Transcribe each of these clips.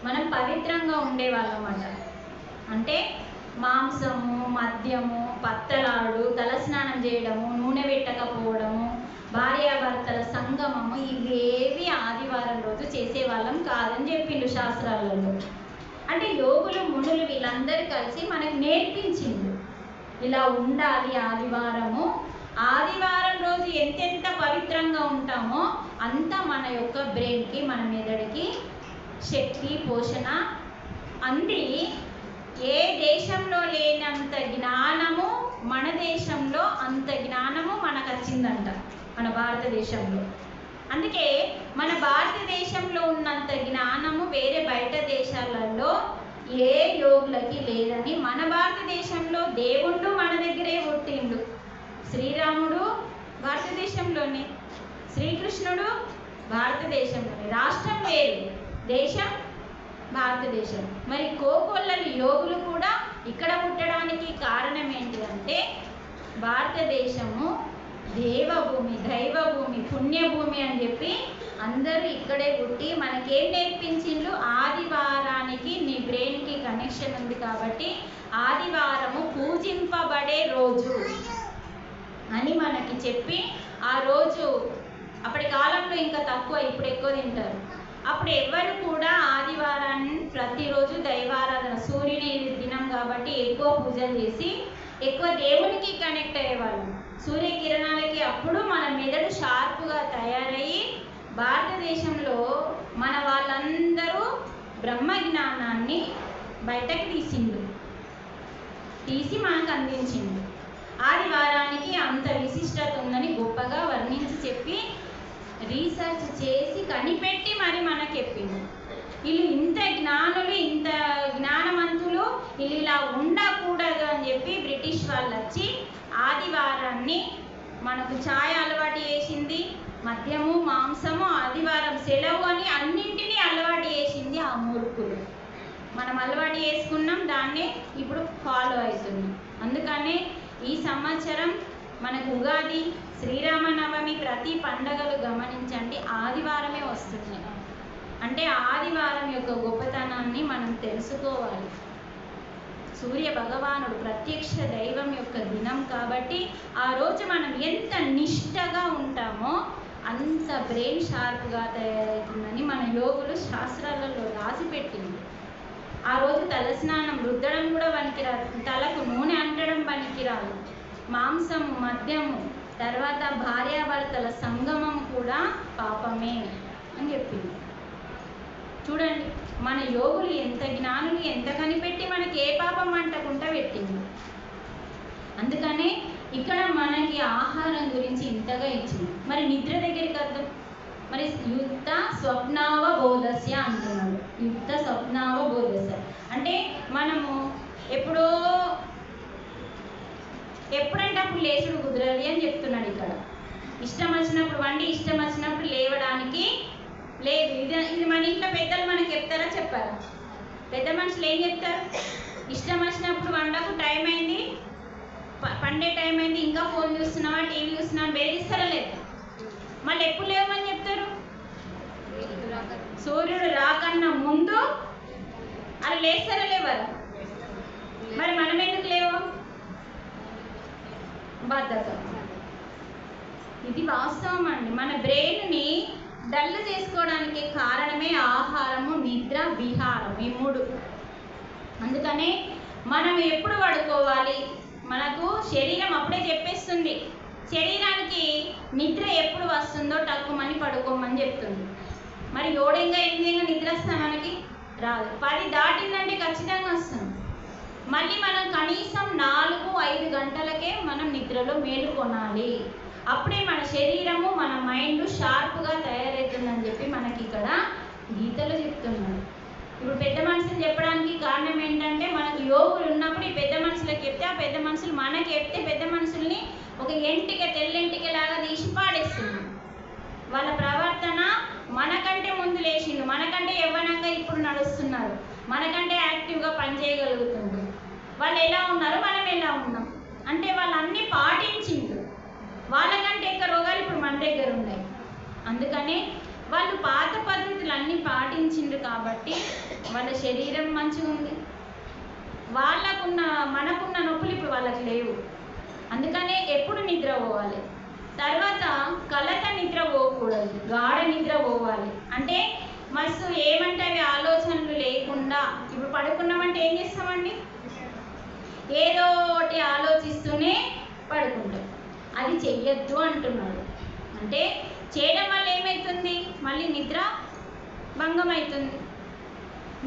మనం పవిత్రంగా ఉండేవాళ్ళం అన్నమాట. అంటే మాంసము, మద్యము, పత్తలాడు, తలస్నానం చేయడము, నూనె పెట్టకపోవడము, భార్యాభర్తల సంగమము ఇవేవి ఆదివారం రోజు చేసేవాళ్ళం కాదని చెప్పిండు శాస్త్రాలలో. అంటే యోగులు, మునులు వీళ్ళందరూ కలిసి మనకు నేర్పించిండు ఇలా ఉండాలి. ఆదివారం రోజు ఎంతెంత పవిత్రంగా ఉంటామో అంత మన యొక్క బ్రెయిన్కి, మన మెదడుకి శక్తి, పోషణ అంది. ఏ దేశంలో లేనంత జ్ఞానము మన దేశంలో అంత జ్ఞానము మనకు వచ్చిందంట, మన భారతదేశంలో. అందుకే మన భారతదేశంలో ఉన్నంత జ్ఞానము వేరే బయట దేశాలలో ఏ యోగులకి లేదని, మన భారతదేశంలో దేవుడు మన దగ్గరే పుట్టిండు. శ్రీరాముడు భారతదేశంలోనే, శ్రీకృష్ణుడు భారతదేశంలోనే. రాష్ట్రం వేరు, దేశం భారతదేశం. మరి కోకొల్లలు యోగులు కూడా ఇక్కడ పుట్టడానికి కారణం ఏంటిదంటే భారతదేశము దేవభూమి, దైవభూమి, పుణ్యభూమి అని చెప్పి అందరూ ఇక్కడే పుట్టి మనకేం నేర్పించిండ్రు? ఆదివారానికి నీ బ్రెయిన్కి కనెక్షన్ ఉంది కాబట్టి ఆదివారము పూజింపబడే రోజు అని మనకి చెప్పి, ఆ రోజు అప్పటి కాలంలో ఇంకా తక్కువ, ఇప్పుడు ఎక్కువ తింటారు. అప్పుడు ఎవరు కూడా ఆదివారాన్ని ప్రతిరోజు దైవారాధన, సూర్యుని దినం కాబట్టి ఎక్కువ పూజలు చేసి ఎక్కువ దేవునికి కనెక్ట్ అయ్యేవాళ్ళు. సూర్యకిరణాలకి అప్పుడు మన మెదడు షార్ప్గా తయారయ్యి భారతదేశంలో మన వాళ్ళందరూ బ్రహ్మ జ్ఞానాన్ని బయటకు తీసి మనకు అందించిండు. ఆదివారానికి అంత విశిష్టత ఉందని గొప్పగా వర్ణించి చెప్పి రీసెర్చ్ చేసి కనిపెట్టి మరి మనకు చెప్పిండు. వీళ్ళు ఇంత జ్ఞానులు, ఇంత జ్ఞానవంతులు, వీళ్ళు ఇలా ఉండకూడదు అని చెప్పి బ్రిటిష్ వాళ్ళు వచ్చి ఆదివారాన్ని మనకు ఛాయ అలవాటు చేసింది, మద్యము, మాంసము, ఆదివారం సెలవు అని అన్నింటినీ అలవాటు చేసింది ఆ మూర్ఖులు. మనం అలవాటు చేసుకున్నాం, దాన్నే ఇప్పుడు ఫాలో అవుతున్నాం. అందుకనే ఈ సంవత్సరం మనకు ఉగాది, శ్రీరామనవమి, ప్రతి పండగలు గమనించండి ఆదివారమే వస్తున్నాయి. అంటే ఆదివారం యొక్క గొప్పతనాన్ని మనం తెలుసుకోవాలి. సూర్య భగవానుడు ప్రత్యక్ష దైవం యొక్క దినం కాబట్టి ఆ రోజు మనం ఎంత నిష్టగా ఉంటామో అంత బ్రెయిన్ షార్ప్గా తయారవుతుందని మన యోగులు శాస్త్రాలలో రాసి పెట్టింది. ఆ రోజు తలస్నానం, రుద్దడం కూడా పనికిరాదు, తలకు నూనె అంటడం పనికిరాదు, మాంసము, మద్యము, తర్వాత భార్యాభర్తల సంగమం కూడా పాపమే అని చెప్పింది. చూడండి మన యోగులు ఎంత జ్ఞానులు, ఎంత కనిపెట్టి మనకి ఏ పాపం అంటకుండా పెట్టింది. అందుకనే ఇక్కడ మనకి ఆహారం గురించి ఇంతగా ఇచ్చింది. మరి నిద్ర దగ్గరికి అర్థం, మరి యుక్త స్వప్నావబోధస్య అంటున్నాడు. యుక్త స్వప్నావబోధస్య అంటే మనము ఎప్పుడంటే అప్పుడు లేచుడు కుదరది అని చెప్తున్నాడు. ఇక్కడ ఇష్టం వచ్చినప్పుడు వండి, ఇష్టం వచ్చినప్పుడు లేవడానికి లేదు. ఇది మన ఇంట్లో పెద్దలు మనకు చెప్తారా? చెప్పారా? పెద్ద మనుషులు ఏం చెప్తారు? ఇష్టం వచ్చినప్పుడు వండకు, టైం అయింది, పండే టైం అయింది, ఇంకా ఫోన్ చూస్తున్నావా, టీవీ చూస్తున్నావా, బేరిస్తారా? లేదు. మళ్ళీ ఎప్పుడు లేవమని చెప్తారు? సూర్యుడు రాకన్నా ముందు. అలా లేస్తారా? లేవరా? మరి మనం ఎందుకు లేవు? బద్ధకం. ఇది వాస్తవం అండి. మన బ్రెయిన్ని డల్ చేసుకోవడానికి కారణమే ఆహారము, నిద్ర, విహారం, ఈ మూడు. అందుకనే మనం ఎప్పుడు పడుకోవాలి? మనకు శరీరం అప్పుడే చెప్పేస్తుంది. శరీరానికి నిద్ర ఎప్పుడు వస్తుందో టక్కుమని పడుకోమని చెప్తుంది. మరి 7-8 నిద్ర వస్తా మనకి రాదు. 10 దాటిందంటే ఖచ్చితంగా వస్తుంది. మళ్ళీ మనం కనీసం 4-5 గంటలకే మనం నిద్రలో మేలుకొనాలి. అప్పుడే మన శరీరము, మన మైండ్ షార్ప్గా తయారవుతుందని చెప్పి మనకి ఇక్కడ గీతలో చెప్తున్నాడు. ఇప్పుడు పెద్ద మనుషులు చెప్పడానికి కారణం ఏంటంటే మనకు యోగులు ఉన్నప్పుడు ఈ పెద్ద మనుషులకు చెప్తే, ఆ పెద్ద మనుషులు మనకి చెప్తే పెద్ద మనుషుల్ని ఒక తెల్లెంటికలాగా తీసి పాడేస్తుంది. వాళ్ళ ప్రవర్తన మనకంటే ముందు లేచిండు, మనకంటే యవ్వనంగా ఇప్పుడు నడుస్తున్నారు, మనకంటే యాక్టివ్గా పనిచేయగలుగుతుంది. వాళ్ళు ఎలా ఉన్నారో మనం ఎలా ఉన్నాం అంటే వాళ్ళు అన్నీ పాటించిండ్రు. వాళ్ళకంటే ఎక్కువ రోగాలు ఇప్పుడు మన దగ్గర ఉన్నాయి. అందుకనే వాళ్ళు పాత పద్ధతులు అన్నీ పాటించిండ్రు కాబట్టి వాళ్ళ శరీరం మంచిగా ఉంది, మనకున్న నొప్పులు ఇప్పుడు వాళ్ళకి లేవు. అందుకనే ఎప్పుడు నిద్ర పోవాలి. తర్వాత కలత నిద్ర పోకూడదు, గాఢ నిద్ర పోవాలి. అంటే మస్తు ఏమంటే అవి ఆలోచనలు లేకుండా, ఇప్పుడు పడుకున్నామంటే ఏం చేస్తామండి, ఏదో ఒకటి ఆలోచిస్తూనే పడుకుంటాం. అది చెయ్యొద్దు అంటున్నాడు. అంటే చేయడం వల్ల ఏమవుతుంది, మళ్ళీ నిద్ర భంగం అవుతుంది,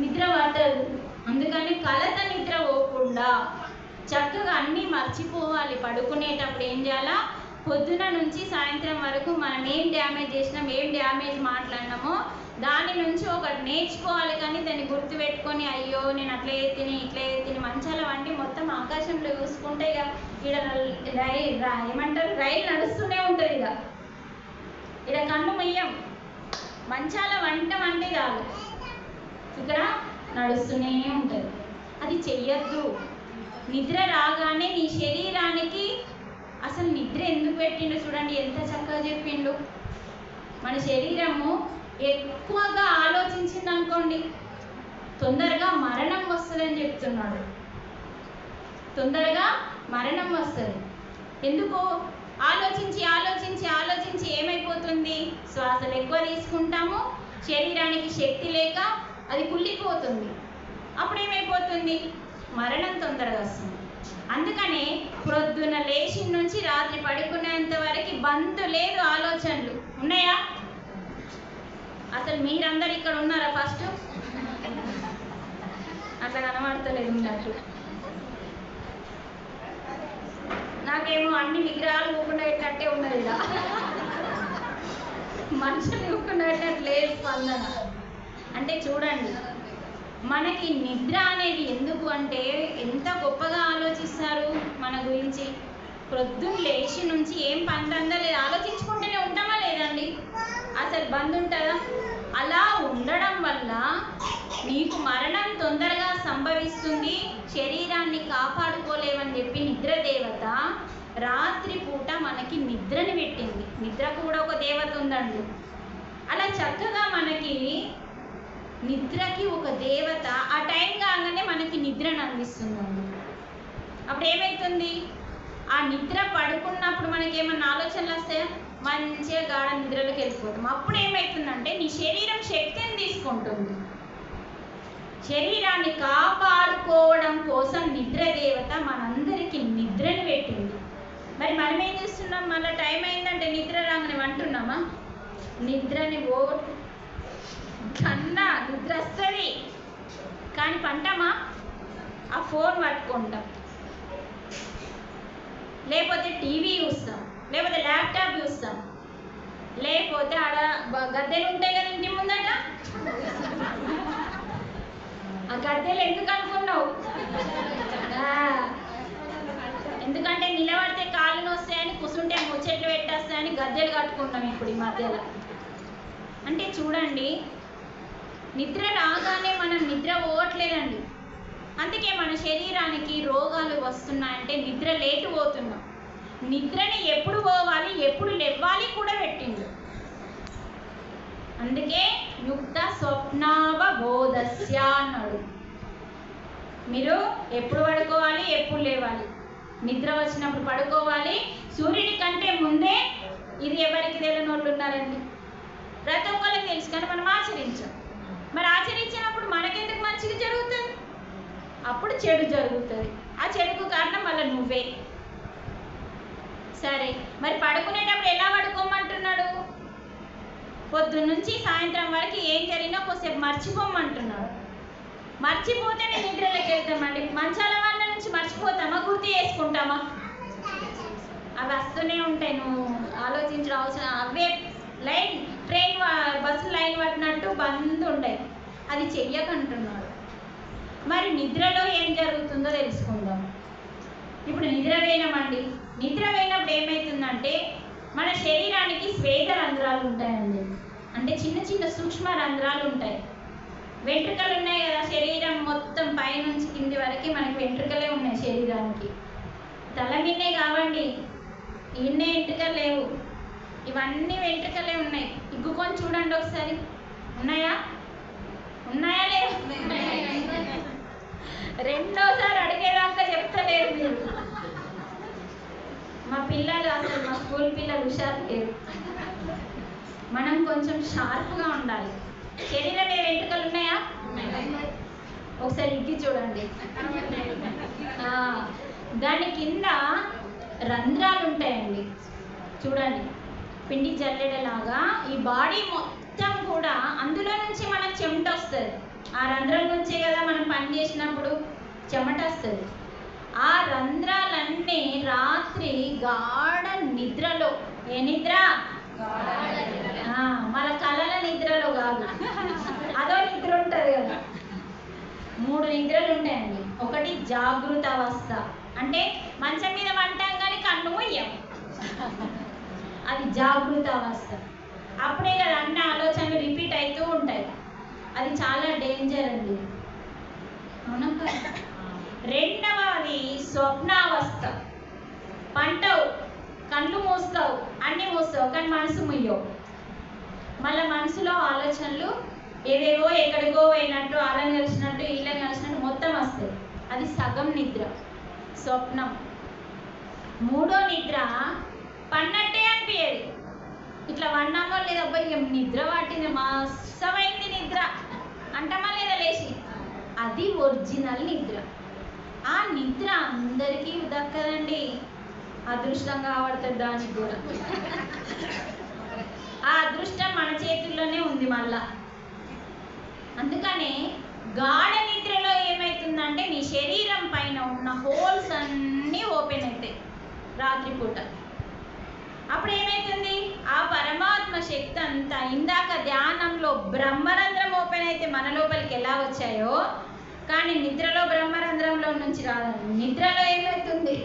నిద్ర పట్టదు. అందుకని కలత నిద్ర పోకుండా చక్కగా అన్నీ మర్చిపోవాలి. పడుకునేటప్పుడు ఏం చేయాలా, పొద్దున నుంచి సాయంత్రం వరకు మనం ఏం డ్యామేజ్ చేసినాం, ఏం డ్యామేజ్ మాట్లాడినామో దాని నుంచి ఒకటి నేర్చుకోవాలి. కానీ దాన్ని గుర్తుపెట్టుకొని అయ్యో నేను అట్లా తిని ఇట్లా తిని మంచాల వంటి మొత్తం ఆకాశంలో చూసుకుంటే ఇక ఇక్కడ ఏమంటారు రైలు నడుస్తూనే ఉంటుంది. ఇక్కడ కన్ను మొయ్యం, మంచాల వంట అంటే కాదు, ఇక్కడ నడుస్తూనే ఉంటుంది. అది చెయ్యొద్దు. నిద్ర రాగానే నీ శరీరానికి అసలు నిద్ర ఎందుకు పెట్టిండు చూడండి, ఎంత చక్కగా చెప్పిండు. మన శరీరము ఎక్కువగా ఆలోచించింది అనుకోండి, తొందరగా మరణం వస్తుందని చెప్తున్నాడు. తొందరగా మరణం వస్తుంది. ఎందుకు? ఆలోచించి ఆలోచించి ఆలోచించి ఏమైపోతుంది, శ్వాసలు ఎక్కువ తీసుకుంటాము, శరీరానికి శక్తి లేక అది కుళ్ళిపోతుంది. అప్పుడు ఏమైపోతుంది, మరణం తొందరగా వస్తుంది. అందుకనే ప్రొద్దున లేచి నుంచి రాత్రి పడుకునేంత వరకు బంద్ లేదు, ఆలోచనలు ఉన్నాయా? అసలు మీరందరు ఇక్కడ ఉన్నారా? ఫస్ట్ అట్లా కనబడతలేదు ఉన్నట్టు. నాకేమో అన్ని విగ్రహాలు ఊకుండా పెట్టినట్టే ఉన్నది, ఇలా మనుషులు ఊకుండా పెట్టినట్టు లేదు స్పందన. అంటే చూడండి, మనకి నిద్ర అనేది ఎందుకు అంటే ఎంత గొప్పగా ఆలోచిస్తారు మన గురించి. ప్రొద్దున లేచి నుంచి ఏం పని దందా లేదు, ఆలోచించుకుంటూనే ఉంటామా లేదండి? అసలు బంద్ ఉంటుందా? అలా ఉండడం వల్ల నీకు మరణం తొందరగా సంభవిస్తుంది, శరీరాన్ని కాపాడుకోలేవని చెప్పి నిద్ర దేవత రాత్రి పూట మనకి నిద్రని పెట్టింది. నిద్ర కూడా ఒక దేవత ఉందండి. అలా చక్కగా మనకి నిద్రకి ఒక దేవత ఆ టైం కాగానే మనకి నిద్రను అందిస్తుందండి. అప్పుడు ఏమవుతుంది, ఆ నిద్ర పడుకున్నప్పుడు మనకి ఏమన్నా ఆలోచనలు వస్తాయా? మంచిగా గాఢ నిద్రలోకి వెళ్ళిపోతాం. అప్పుడు ఏమవుతుందంటే నీ శరీరం శక్తిని తీసుకుంటుంది. శరీరాన్ని కాపాడుకోవడం కోసం నిద్ర దేవత మనందరికీ నిద్రని పెట్టింది. మరి మనం ఏం చేస్తున్నాం, మళ్ళీ టైం అయిందంటే నిద్ర రాగానే అంటున్నామా? నిద్రని కన్నా నిద్ర వస్తుంది కానీ పంటామా? ఆ ఫోన్ పట్టుకుంటాం, లేకపోతే టీవీ చూస్తాం, లేకపోతే ల్యాప్టాప్ చూస్తాం, లేకపోతే ఆడ గద్దెలు ఉంటాయి కదా ఇంటి ముందట, ఆ గద్దెలు ఎందుకు అనుకున్నావు? ఎందుకంటే నిలబడితే కాళ్ళు నొస్తాయని, కూర్చుంటే ముచ్చట్లు పెట్టేస్తాయని గద్దెలు కట్టుకుంటాం ఇప్పుడు ఈ మధ్యలో. అంటే చూడండి, నిద్ర రాగానే మనం నిద్ర పోవట్లేదండి. అందుకే మన శరీరానికి రోగాలు వస్తున్నాయంటే నిద్ర లేటు పోతున్నాం. నిద్రని ఎప్పుడు పోవాలి, ఎప్పుడు లేవాలి కూడా పెట్టిండు. అందుకే యుక్త స్వప్నావబోధస్య అన్నాడు. మీరు ఎప్పుడు పడుకోవాలి, ఎప్పుడు లేవాలి. నిద్ర వచ్చినప్పుడు పడుకోవాలి. సూర్యుడి కంటే ముందే, ఇది ఎవరికి తెలియని వాళ్ళు ఉన్నారండి? ప్రతి ఒక్కరికి తెలుసు, కానీ మనం ఆచరించాం. మరి ఆచరించినప్పుడు మనకెందుకు మంచిగా జరుగుతుంది? అప్పుడు చెడు జరుగుతుంది. ఆ చెడుకు కారణం వల్ల నువ్వే. సరే, మరి పడుకునేటప్పుడు ఎలా పడుకోమంటున్నాడు? పొద్దున్న నుంచి సాయంత్రం వరకు ఏం జరిగినా కొద్దిసేపు మర్చిపోమంటున్నాడు. మర్చిపోతేనే నిద్రలోకి వెళ్తామండి. మంచాల వాళ్ళ నుంచి మర్చిపోతామా, గుర్తు చేసుకుంటామా? అవి వస్తూనే ఉంటాయి, నువ్వు ఆలోచించడం అవసరం. అవే లైన్ ట్రైన్ బస్సు లైన్ పట్టినట్టు బంద్ ఉంటాయి. అది చెయ్యకంటున్నాడు. మరి నిద్రలో ఏం జరుగుతుందో తెలుసుకుందాం. ఇప్పుడు నిద్ర వేయనమండి. నిద్ర వేయనప్పుడు ఏమవుతుందంటే మన శరీరానికి శ్వేత రంధ్రాలు ఉంటాయండి. అంటే చిన్న చిన్న సూక్ష్మ రంధ్రాలు ఉంటాయి. వెంట్రుకలు ఉన్నాయి కదా, శరీరం మొత్తం పైనుంచి కింది వరకు మనకి వెంట్రుకలే ఉన్నాయి శరీరానికి. తల మీదే కావండి, ఇన్నే వెంట్రుకలు లేవు, ఇవన్నీ వెంట్రుకలే ఉన్నాయి. ఇగ్గుకొని చూడండి ఒకసారి, ఉన్నాయా? ఉన్నాయా లేవు? రెండోసారి అడిగేదాకా చెప్తలేరు మీరు. మా పిల్లలు అసలు మా స్కూల్ పిల్లలు హుషారు లేరు. మనం కొంచెం షార్ప్గా ఉండాలి. శరీరం మీద వెంట్రుకలు ఉన్నాయా? ఒకసారి ఇగ్గి చూడండి. దాని కింద రంధ్రాలు ఉంటాయండి, చూడండి. పిండి జల్లెడలాగా ఈ బాడీ మొత్తం కూడా అందులో నుంచి మనకు చెమట వస్తుంది. ఆ రంధ్రాల నుంచే కదా మనం పని చేసినప్పుడు చెమట వస్తుంది. ఆ రంధ్రాలన్నీ రాత్రి గాఢ నిద్రలో, ఏ నిద్ర? మన కళల నిద్రలో కాదు, అదో నిద్ర ఉంటుంది కదా. 3 నిద్రలు ఉంటాయండి. ఒకటి జాగృత అవస్థ, అంటే మంచం మీద వంటాం కానీ కన్ను మొయ్యం, అది జాగృత అవస్థ. అప్పుడే కదా అన్ని ఆలోచనలు రిపీట్ అవుతూ ఉంటాయి. అది చాలా డేంజర్ అండి, అవునా? రెండవది స్వప్నావస్థ. పంటవు, కళ్ళు మూస్తావు, అన్నీ మూస్తావు, కానీ మనసు ముయ్యవు. మళ్ళీ మనసులో ఆలోచనలు ఏవేవో ఎక్కడికో పోయినట్టు, వాళ్ళని కలిసినట్టు వీళ్ళని కలిసినట్టు మొత్తం వస్తాయి. అది సగం నిద్ర, స్వప్నం. 3వ నిద్ర పన్నట్టే అనిపించేది. ఇట్లా వన్నామో లేదా అబ్బాయి నిద్ర పట్టింది, మస్తమైంది నిద్ర అంటామా లేదా లేచి, అది ఒరిజినల్ నిద్ర. ఆ నిద్ర అందరికీ దక్కదండి, అదృష్టం కావడుతుంది దానికి కూడా. ఆ అదృష్టం మన చేతుల్లోనే ఉంది మళ్ళా. అందుకనే గాఢ నిద్రలో ఏమవుతుందంటే నీ శరీరం పైన ఉన్న హోల్స్ అన్నీ ఓపెన్ అవుతాయి రాత్రిపూట. అప్పుడు ఏమవుతుంది, ఆ పరమాత్మ శక్తి అంతా ఇందాక ధ్యానంలో బ్రహ్మరంధ్రం ఓపెన్ అయితే మన లోపలికి ఎలా వచ్చాయో, కానీ నిద్రలో బ్రహ్మరంధ్రంలో నుంచి రాదండి. నిద్రలో ఏమవుతుంది,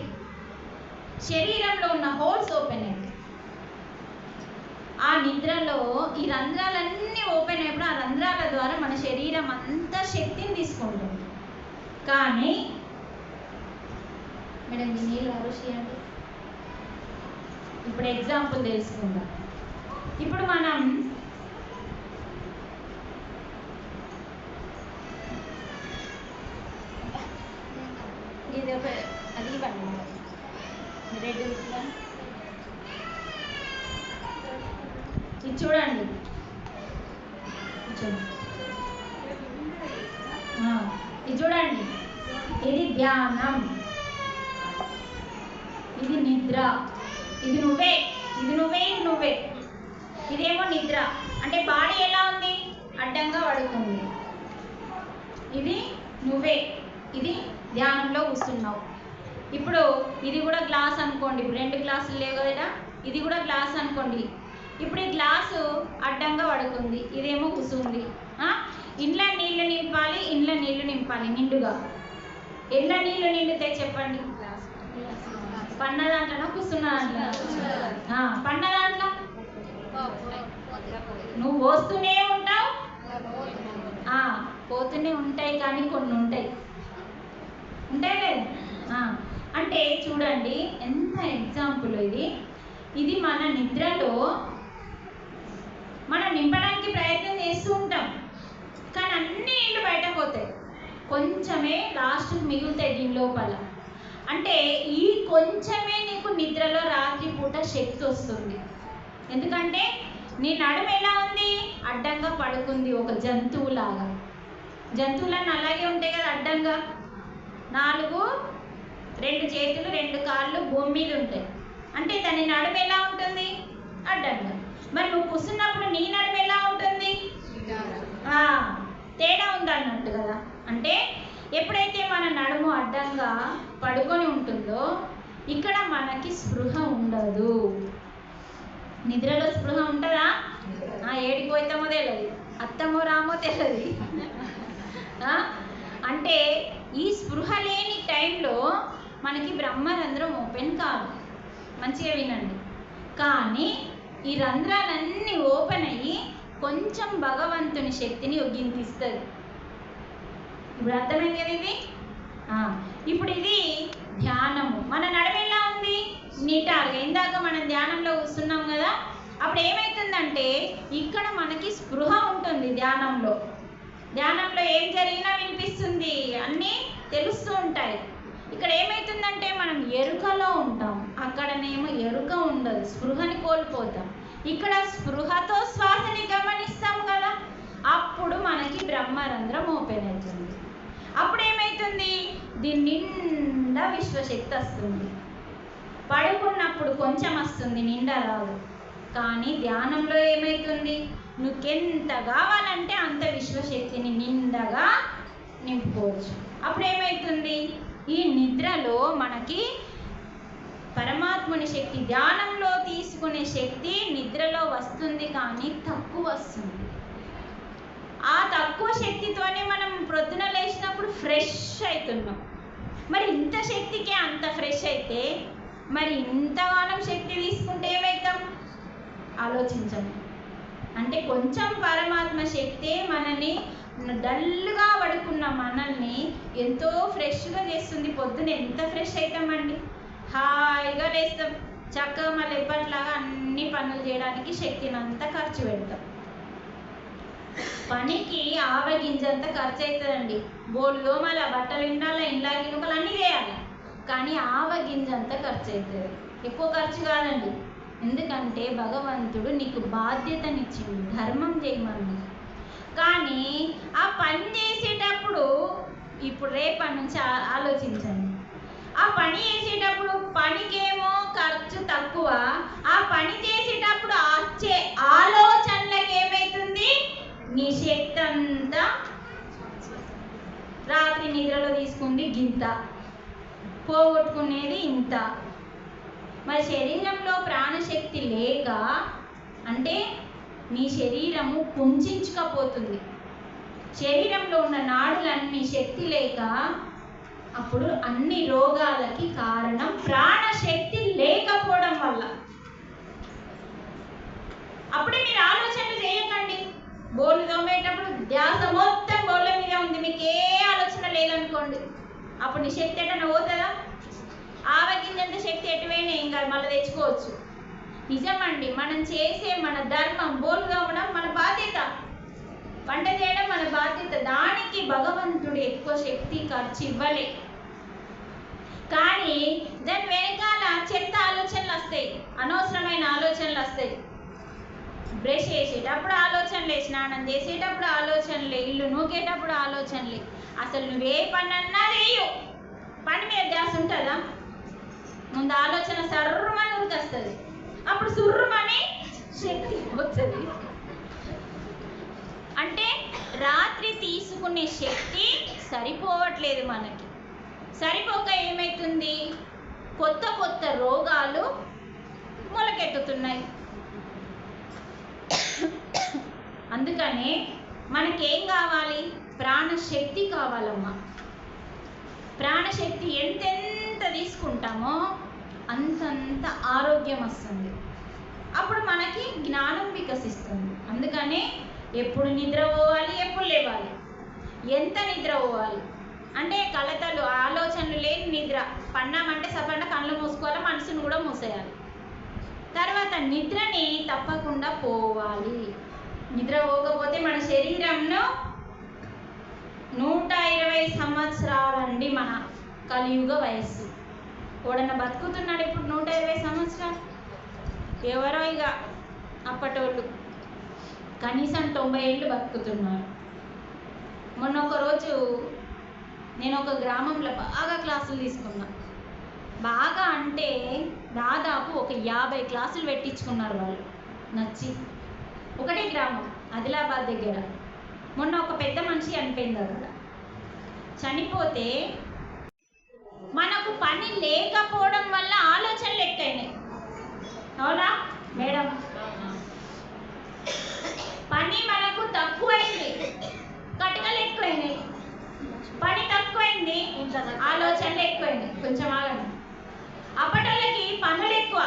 శరీరంలో ఉన్న హోల్స్ ఓపెన్ అవుతాయి. ఆ నిద్రలో ఈ రంధ్రాలన్నీ ఓపెన్ అయినప్పుడు ఆ రంధ్రాల ద్వారా మన శరీరం అంతా శక్తిని తీసుకుంటుంది. కానీ మేడం ఈ నీళ్ళు అరుషియండి. ఇప్పుడు ఎగ్జాంపుల్ తెలుసుకుందాం. ఇప్పుడు మనం ఇది ఒక అది ఇవ్వండి, రెడ్ ఇది చూడండి, ఇది చూడండి. ఇది ధ్యానం, ఇది నిద్ర. ఇది నువ్వే, ఇది నువ్వే, ఇది నువ్వే. ఇదేమో నిద్ర, అంటే బాడీ ఎలా ఉంది, అడ్డంగా పడుతుంది. ఇది నువ్వే, ఇది ధ్యానంలో కూర్చున్నావు. ఇప్పుడు ఇది కూడా గ్లాస్ అనుకోండి. ఇప్పుడు 2 గ్లాసులు లేవు కదా, ఇది కూడా గ్లాస్ అనుకోండి. ఇప్పుడు ఈ గ్లాసు అడ్డంగా పడుకుంది, ఇదేమో కూర్చుంది. ఇంట్లో నీళ్లు నింపాలి, ఇంట్లో నీళ్లు నింపాలి నిండుగా. ఎట్లా నీళ్లు నిండుతాయి చెప్పండి? పన్న దాంట్లోనా కూర్చున్న దాంట్లో? పన్న దాంట్లో నువ్వు పోస్తూనే ఉంటావు, పోతూనే ఉంటాయి, కానీ కొన్ని ఉంటాయి లేదు. అంటే చూడండి ఎంత ఎగ్జాంపుల్ ఇది. ఇది మన నిద్రలో మనం నింపడానికి ప్రయత్నం చేస్తూ ఉంటాం, కానీ అన్ని ఇళ్ళు బయట పోతాయి, కొంచెమే లాస్ట్కి మిగులుతాయి దీని లోపల. అంటే ఈ కొంచెమే నీకు నిద్రలో రాత్రిపూట శక్తి వస్తుంది. ఎందుకంటే నీ నడుము ఎలా ఉంది, అడ్డంగా పడుకుంది, ఒక జంతువులాగా. జంతువులన్నీ అలాగే ఉంటాయి కదా, అడ్డంగా 4, 2 చేతులు 2 కాళ్ళు భూమి మీద ఉంటాయి. అంటే దాని నడుము ఎలా ఉంటుంది, అడ్డంగా. మరి నువ్వు కూర్చున్నప్పుడు నీ నడుము ఎలా ఉంటుంది, తేడా ఉందన్నట్టు కదా. అంటే ఎప్పుడైతే మన నడుము అడ్డంగా పడుకొని ఉంటుందో ఇక్కడ మనకి స్పృహ ఉండదు. నిద్రలో స్పృహ ఉంటుందా? ఏడికి పోతామో తెలియదు, అత్తమో రామో తెలియదు. అంటే ఈ స్పృహ లేని టైంలో మనకి బ్రహ్మరంధ్రం ఓపెన్ కాదు. మంచిగా వినండి. కానీ ఈ రంధ్రాలన్నీ ఓపెన్ అయ్యి కొంచెం భగవంతుని శక్తిని గింతిస్తుంది. ఇప్పుడు అర్థమైంది కదా ఇది. ఇప్పుడు ఇది ధ్యానము. మన నడుము ఎలా ఉంది, నిటారుగా. ఇందాక మనం ధ్యానంలో కూర్చున్నాం కదా, అప్పుడు ఏమవుతుందంటే ఇక్కడ మనకి స్పృహ ఉంటుంది. ధ్యానంలో ఏం జరిగినా వినిపిస్తుంది, అన్నీ తెలుస్తూ ఉంటాయి. ఇక్కడ ఏమవుతుందంటే మనం ఎరుకలో ఉంటాం, అక్కడనేమో ఎరుక ఉండదు, స్పృహని కోల్పోతాం. ఇక్కడ స్పృహతో శ్వాసని గమనిస్తాం కదా, అప్పుడు మనకి బ్రహ్మరంధ్రం ఓపెన్ అవుతుంది. అప్పుడు ఏమవుతుంది, దీని నిండా విశ్వశక్తి వస్తుంది. పడుకున్నప్పుడు కొంచెం వస్తుంది, నిండా రాదు. కానీ ధ్యానంలో ఏమవుతుంది, నువ్వెంత కావాలంటే అంత విశ్వశక్తిని నిండగా నింపుకోవచ్చు. అప్పుడు ఏమవుతుంది, ఈ నిద్రలో మనకి పరమాత్ముని శక్తి, ధ్యానంలో తీసుకునే శక్తి నిద్రలో వస్తుంది, కానీ తక్కువ వస్తుంది. ఆ తక్కువ శక్తితోనే మనం ప్రొద్దున లేచినప్పుడు ఫ్రెష్ అవుతున్నాం. మరి ఇంత శక్తికే అంత ఫ్రెష్ అయితే మరి ఇంతగానం శక్తి తీసుకుంటే ఏమవుతాం, ఆలోచించండి. అంటే కొంచెం పరమాత్మ శక్తే మనని డల్గా పడుకున్న మనల్ని ఎంతో ఫ్రెష్గా చేస్తుంది. పొద్దున ఎంత ఫ్రెష్ అవుతామండి, హాయిగా లేస్తాం, చక్కగా మళ్ళీ ఎప్పటిలాగా అన్ని పనులు చేయడానికి శక్తిని అంతా ఖర్చు పెడతాం. పనికి ఆవగింజంత ఖర్చు అవుతుందండి. బోళ్ళు మళ్ళీ బట్టలు వినాలి, ఇండ్లా గినుకలు అన్నీ చేయాలి, కానీ ఆవగింజంత ఖర్చు అవుతుంది, ఎక్కువ ఖర్చు కాదండి. ఎందుకంటే భగవంతుడు నీకు బాధ్యతనిచ్చింది, ధర్మం చేయమని. కానీ ఆ పని చేసేటప్పుడు ఇప్పుడు రేపటి నుంచి ఆలోచించండి. ఆ పని చేసేటప్పుడు పనికేమో ఖర్చు తక్కువ, ఆ పని చేసేటప్పుడు వచ్చే ఆలోచనలకు ఏమవుతుంది, నీ శక్తి అంతా రాత్రి నిద్రలో తీసుకుంది గింత, పోగొట్టుకునేది ఇంత. మరి శరీరంలో ప్రాణశక్తి లేక అంటే నీ శరీరము కుంచుకపోతుంది, శరీరంలో ఉన్న నాడులన్నీ శక్తి లేక అప్పుడు అన్ని రోగాలకి కారణం ప్రాణశక్తి లేకపోవడం వల్ల. అప్పుడే మీరు ఆలోచనలు చేయకండి. బోర్లు తోమేటప్పుడు ధ్యాస మొత్తం బోర్ల మీద ఉంది, మీకు ఏ ఆలోచన లేదనుకోండి, అప్పుడు నీ శక్తి ఎటన్నా పోతుందా? ఆవగింజంత శక్తి ఎటువైనా ఏం కాదు, మళ్ళీ తెచ్చుకోవచ్చు. నిజమండి, మనం చేసే మన ధర్మం, బోర్లు తోమడం మన బాధ్యత, వంట చేయడం మన బాధ్యత. దానికి భగవంతుడు ఎక్కువ శక్తి ఖర్చు ఇవ్వలే. కానీ దాని వెనకాల చెత్త ఆలోచనలు వస్తాయి, అనవసరమైన ఆలోచనలు వస్తాయి. బ్రష్ చేసేటప్పుడు ఆలోచనలే, స్నానం చేసేటప్పుడు ఆలోచనలే, ఇల్లు నూకేటప్పుడు ఆలోచనలే. అసలు నువ్వే పని అన్నా చేయు, పని మీద ధ్యాస ఉంటుందా? ముందు ఆలోచన సర్రమని ఉరికొస్తుంది, అప్పుడు సుర్రమని శక్తి వస్తుంది. అంటే రాత్రి తీసుకునే శక్తి సరిపోవట్లేదు మనకి. సరిపోక ఏమవుతుంది, కొత్త కొత్త రోగాలు మొలకెత్తుతున్నాయి. అందుకనే మనకేం కావాలి, ప్రాణశక్తి కావాలమ్మా. ప్రాణశక్తి ఎంతెంత తీసుకుంటామో అంతంత ఆరోగ్యం వస్తుంది, అప్పుడు మనకి జ్ఞానం వికసిస్తుంది. అందుకనే ఎప్పుడు నిద్ర పోవాలి, ఎప్పుడు లేవాలి, ఎంత నిద్ర పోవాలి అంటే కలతలు ఆలోచనలు లేని నిద్ర. పన్నామంటే సపండ కళ్ళు మూసుకోవాలి, మనసును కూడా మూసేయాలి. తర్వాత నిద్రని తప్పకుండా పోవాలి. నిద్ర పోకపోతే మన శరీరంలో 120 సంవత్సరాలండి మన కలియుగ వయస్సు. ఎవడన్నా బతుకుతున్నాడు ఇప్పుడు 120 సంవత్సరాలు? ఎవరో ఇక అప్పటోళ్ళు కనీసం 90 ఏళ్ళు బతుకుతున్నారు. మొన్న ఒకరోజు నేను ఒక గ్రామంలో బాగా క్లాసులు తీసుకున్నా. బాగా అంటే దాదాపు ఒక 50 క్లాసులు పెట్టించుకున్నారు వాళ్ళు నచ్చి. ఒకటే గ్రామం, ఆదిలాబాద్ దగ్గర. మొన్న ఒక పెద్ద మనిషి చనిపోయింది అక్కడ. చనిపోతే మనకు పని లేకపోవడం వల్ల ఆలోచనలు ఎక్కువైనాయి, అవునా మేడం? పని మనకు తక్కువైంది, కటకలు ఎక్కువైనాయి. పని తక్కువైంది, ఆలోచనలు ఎక్కువైనాయి. కొంచెం ఆగండి. అప్పటోళ్ళకి పనులు ఎక్కువ,